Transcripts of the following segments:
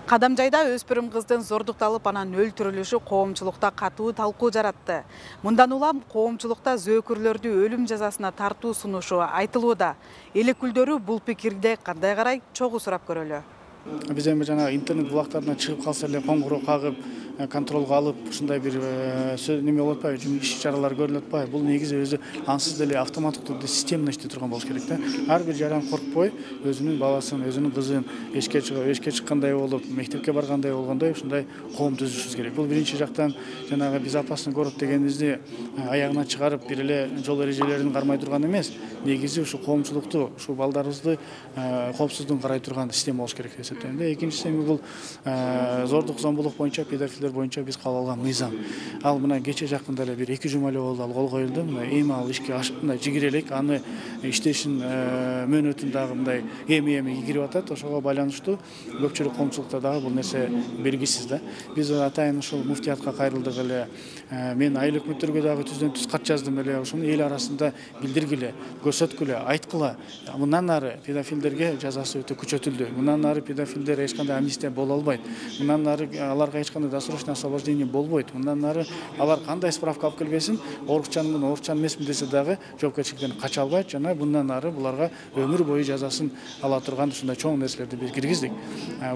Кадамжайда өспүрүм кыздын зордукталып анан өлтүрүлүшү коомчулукта катуу талкуу жаратты. Мындан улам коомчулукта зөөкүрлөрдү өлүм жазасына тартуу сунушу айтылууда. Эл өкүлдөрү бул пикирде кандай карайт, чогуу сурап көрөлү. Биз эми жана интернет булактарына чыгып калса эле коңгуроо кагып, контролго алып, ушундай бир неме болуп атпайбы, иш чаралар көрүлүп атпайбы. Бул негизи өзү ансыз деле автоматтык түрдө системно иштей турган болуш керек да. Ар бир жаран коркпой, өзүнүн баласын, өзүнүн кызын эшке чыккандай болуп, мектепке баргандай болгондой ушундай коом түзүшүбүз керек. Бул биринчи жактан жанагы безопасный город дегенибизди аягына чыгарып, бир эле жол эрежелерин кармай турган эмес, негизи ушу коомчулукту, ушу балдарыбызды коопсуздугун карай турган система болуш керек деп эсептейм да. Экинчиси эми бул зордук, зомбулук боюнча, педофилдер боюнча биз кабыл алган мыйзам. Ал мына кече жакында эле бир 2 жума эле болду, ал кол коюлду. Мына эми ал ишке ашып, мындай жигерелик, аны иштешин мөөнөтүн дагы мындай эми кирип атат. Ошого байланыштуу көпчүлүк коомчулукта дагы бул нерсе белгисиз да. Биз атайын ушул муфтиятка кайрылдык эле. Мен айыл өкмөттөргө дагы түздөн түз кат жаздым эле. Ошону эл арасында билдиргиле, көрсөткүлө, айткыла. Мындан ары педофилдерге жазасы өтө күчөтүлдү. Мындан ары педофилдер эч кандай амнистия боло албайт. Мындан ары аларга эч кандай досрочное освобождение болбойт. Мындан ары алар кандай справка алып келбесин, орукчанмын, орукчан эмесмин десе дагы жоопкерчиликтен кача албайт. Жана мындан ары буларга өмүр бою жазасын ала турган ушундай чоң нерселерди биз киргиздик.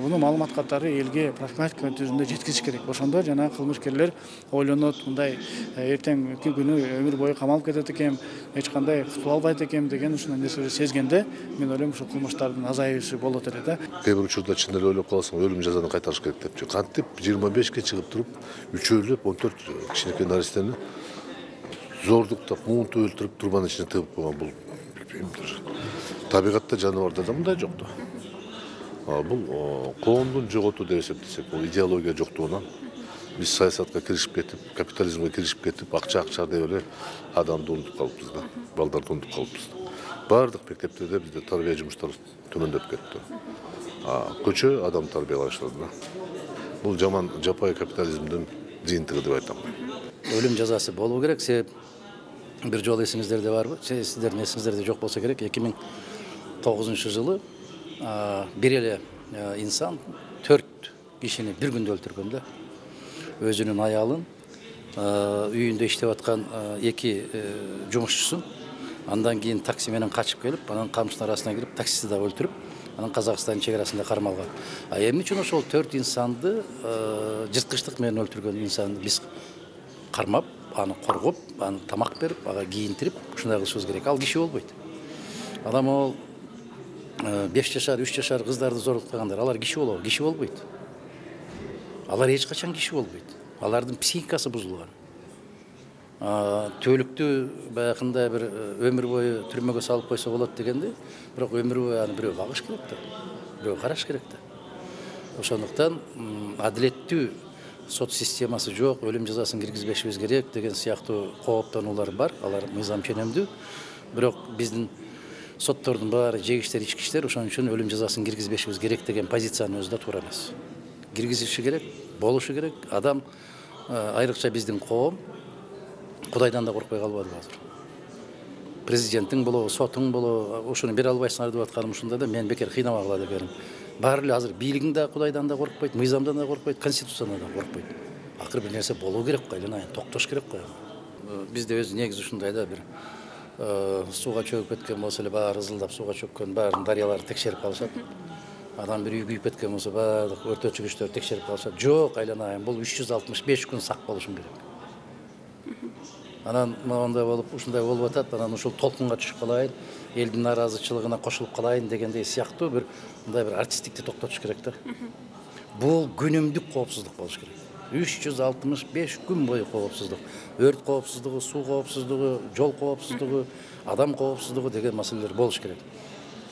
Буну маалымат катары элге профилактика түрүндө жеткизиш керек. Ошондо жана кылмышкерлер ойлонот, мындай эртеңки күнү өмүр бою камалып кетет экен, эч кандай кутула албайт экен деген ушундай нерселерди сезгенде, мен ойлойм ушул кылмыштардын азайышы болот эле да. Кээ бир учурда чын эле ойлоп каласың, өлүм жазаны кайтарыш керек депчи. Кантип 25ке чыгып туруп, үчөөлөп 14 кичинекей наристени зордуктап, муунтуп өлтүрүп турбанын ичине тыгып койгон бул табигатта жаныбарда да мындай жок да. Бул коомдун жоготуу деп эсептесек, бул идеология жоктугунан биз саясатка киришип кетип, капитализмге киришип кетип, акча деп эле адамды унутуп калыппыз да, балдарды унутуп калыппыз. Бардык мектептерде бизде тарбия жумуштары төмөндөп кетти. Көчө адам тарбиялай баштады да. Бул жаман жапайы капитализмдин жыйынтыгы деп айтам. Өлүм жазасы болуу керек, себеп бир жолу эсиңиздерде барбы? Сиздердин эсиңиздерде жок болсо керек, 2009-жылы бир эле инсан 4 кишини бир күндө өлтүргөн да. Өзүнүн аялын, үйүндө иштеп аткан 2 жумушчусун, андан кийин такси менен качып келип, анан камчынын арасына кирип, таксисти да өлтүрүп, анан Казакстан чек-арасында кармалган. Эмне үчүн ошол 4 инсанды жырткычтык менен өлтүргөн инсанды биз кармап, аны коргоп, аны тамак берип, ага кийинтирип, ушундай кылышыбыз керек. Ал киши болбойт. Адам ол 5 жашар, 3 жашар кыздарды зордуктагандар, алар киши болобу? Киши болбойт. Алар эч качан киши болбойт. Алардын психикасы бузулган. Төлүктү баягындай бир өмүр бою түрмөгө салып койсо болот дегенде, бирок өмүр бою аны бирөө багыш керек да, бирөө караш керек да. Ошондуктан адилеттүү сот системасы жок, өлүм жазасын киргизбешибиз керек деген сыяктуу кооптонуулар бар. Алар мыйзам ченемдүү. Бирок биздин соттордун баары жегиштер, ичкичтер, ошон үчүн өлүм жазасын киргизбешибиз керек деген позициянын өзү да туура эмес. Киргизиши керек, болушу керек. Адам, айрыкча биздин коом Кудайдан да коркпой калбады азыр. Президенттин болобу, сотуң болобу, ошону бере албайсыңар деп атканым ушунда да мен бекер кыйнабагыла деп берем. Баары эле азыр бийлигиң да Кудайдан да коркпойт, мыйзамдан да коркпойт, конституциядан да коркпойт. Акыры бир нерсе болуу керек кой, айыланайын, токтош керек кой. Бизде өзү негизи ушундай да, бир сууга чөгүп кеткен болсо эле баары ызылдап сууга чөккөн, баарын дарыяларды текшерип калышат. Адам бир үй күйүп кеткен болсо баардык өртөөчү күчтөр текшерип калышат. Жок, айыланайын, бул 365 күн сак болушуң керек. Анан мондай болуп, ушундай болуп атат, анан ушул толкунга түшүп калайын, элдин наразычылыгына кошулуп калайын дегендей сыяктуу бир мындай бир артисттикти токтотуш керек да. Бул күнүмдүк коопсуздук болуш керек. 365 күн бою коопсуздук. Өрт коопсуздугу, суу коопсуздугу, жол коопсуздугу, адам коопсуздугу деген маселелер болуш керек.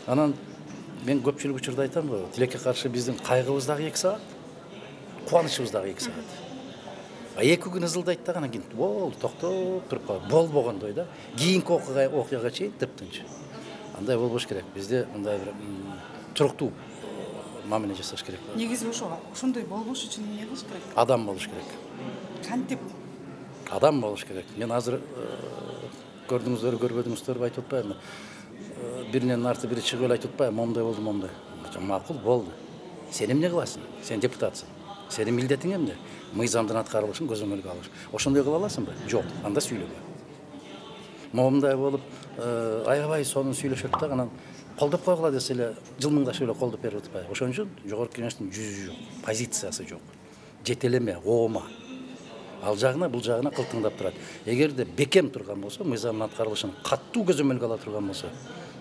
Анан мен көпчүлүк учурда айтам го, тилекке каршы биздин кайгыбыз дагы 2 саат, кубанычыбыз дагы 2 саат. 2 күн ызылдайт да, анан кийин болду, токтоп туруп калат, болбогондой да. Кийинки окуяга чейин тыптынч. Андай болбош керек. Бизде мындай бир туруктуу мамиле жасаш керек. Негизи ошондой болбош үчүн эмне кылыш керек? Адам болуш керек. Кантип? Адам болуш керек. Мен азыр көрдүңүздөр, көрбөдүңүздөр айтып атпаймынбы? Биринен арты бири чыгып эле айтып атпайбы? Момундай болду, момундай. Макул болду. Сен эмне кыласың? Сен депутатсың. Сенин милдетиң эмне? Мыйзамдын аткарылышын көзөмөлгө алыш. Ошондой кыла аласыңбы? Жок, анда сүйлөбө. Момундай болуп, аябай сонун сүйлөшөт да, анан колдоп койгула десе эле жылмыңдашып эле колдоп берип атпайбы. Ошон үчүн жогорку кеңештин жүзү жок, позициясы жок. Жетелеме, оома. Ал жагына, бул жагына кылтыңдап турат. Эгерде бекем турган болсо, мыйзамдын аткарылышын каттуу көзөмөлгө ала турган болсо,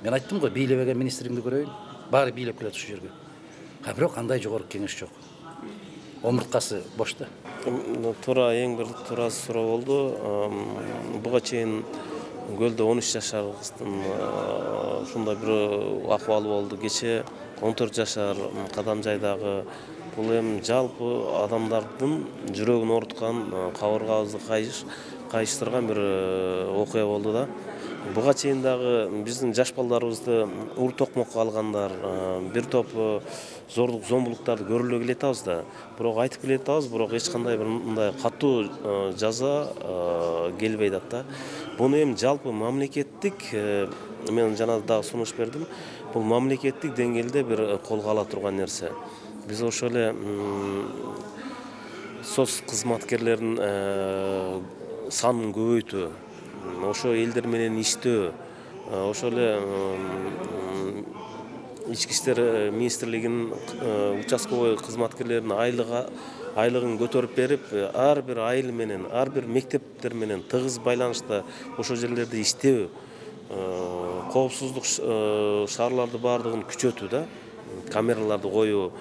мен айттым го, бийлебеген министримди көрөйүн, баары бийлеп келет ушул жерге. Бирок андай жогорку кеңеш жок. Омурткасы бош да. Туура, эң бир туура суроо болду. Буга чейин көлдө 13 жашар кыздын ушундай бир акыбалы болду. Кече 14 жашар Кадамжайдагы бул эми жалпы адамдардын жүрөгүн ооруткан, кабыргабызды кайыштырган бир окуя болду да. Буга чейин дагы биздин жаш балдарыбызды ур токмокко алгандар, бир топ зордук зомбулуктарды көрүлө келе атабыз да. Бирок айтып келе атабыз, бирок эч кандай бир мындай катуу жаза келбейт да. Буну эми жалпы мамлекеттик, мен жана дагы сунуш бердим, бул мамлекеттик деңгээлде бир колго ала турган нерсе. Биз ошол эле соц кызматкерлерин санын көбөйтүү, ошо элдер менен иштөө, ошол эле ички иштер министрлигинин участковой кызматкерлеринин айлыгын көтөрүп берип, ар бир айыл менен, ар бир мектептер менен тыгыз байланышта ошол жерлерде иштөө, коопсуздук шарларды баардыгын күчөтүү да, камераларды коюу.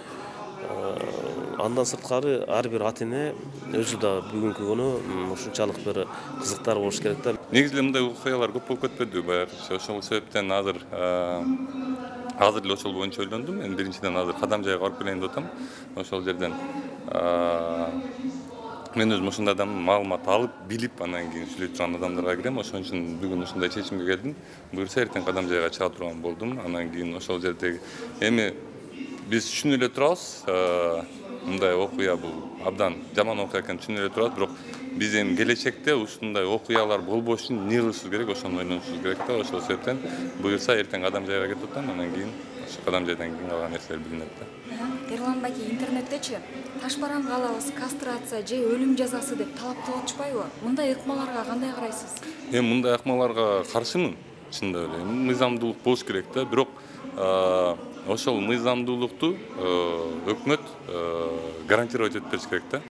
Андан сырткары ар бир ата эне өзү да бүгүнкү күнү ушунчалык бир кызыктар болуш керек да. Негизи мындай окуялар көп болуп кетпеди баягыча. Ошол себептен азыр эле ошол боюнча ойлондум. Мен биринчиден азыр Кадамжайга барып келейин деп атам. Ошол жерден мен өзүм ошондайдан маалымат алып, билип, анан кийин сүйлөй турган адамдарга кирем. Ошон үчүн бүгүн ушундай чечимге келдим. Буюрса эртең Кадамжайга чыга турган болдум. Анан кийин ошол жердеги эми биз түшүнүп эле турабыз, мындай окуя бул абдан жаман окуя экенин түшүнүп эле турабыз, бирок биз эми келечекте ушундай окуялар болбош үчүн эмне кылышыбыз керек, ошону ойлонушубуз керек да. Ошол себептен буюрса эртең Кадамжайга кетип атам, анан кийин ошо Кадамжайдан кийин калган нерселер билинет да. Эрлан байке, интернеттечи таш бараңга алабыз, кастрация же өлүм жазасы деп талап кылып атышпайбы? Мындай ыкмаларга кандай карайсыз? Эми мындай ыкмаларга каршымын, чындап эле. Мыйзамдуулук болуш керек да, бирок ошол мыйзамдуулукту өкмөт гарантировать этип бериш керек да.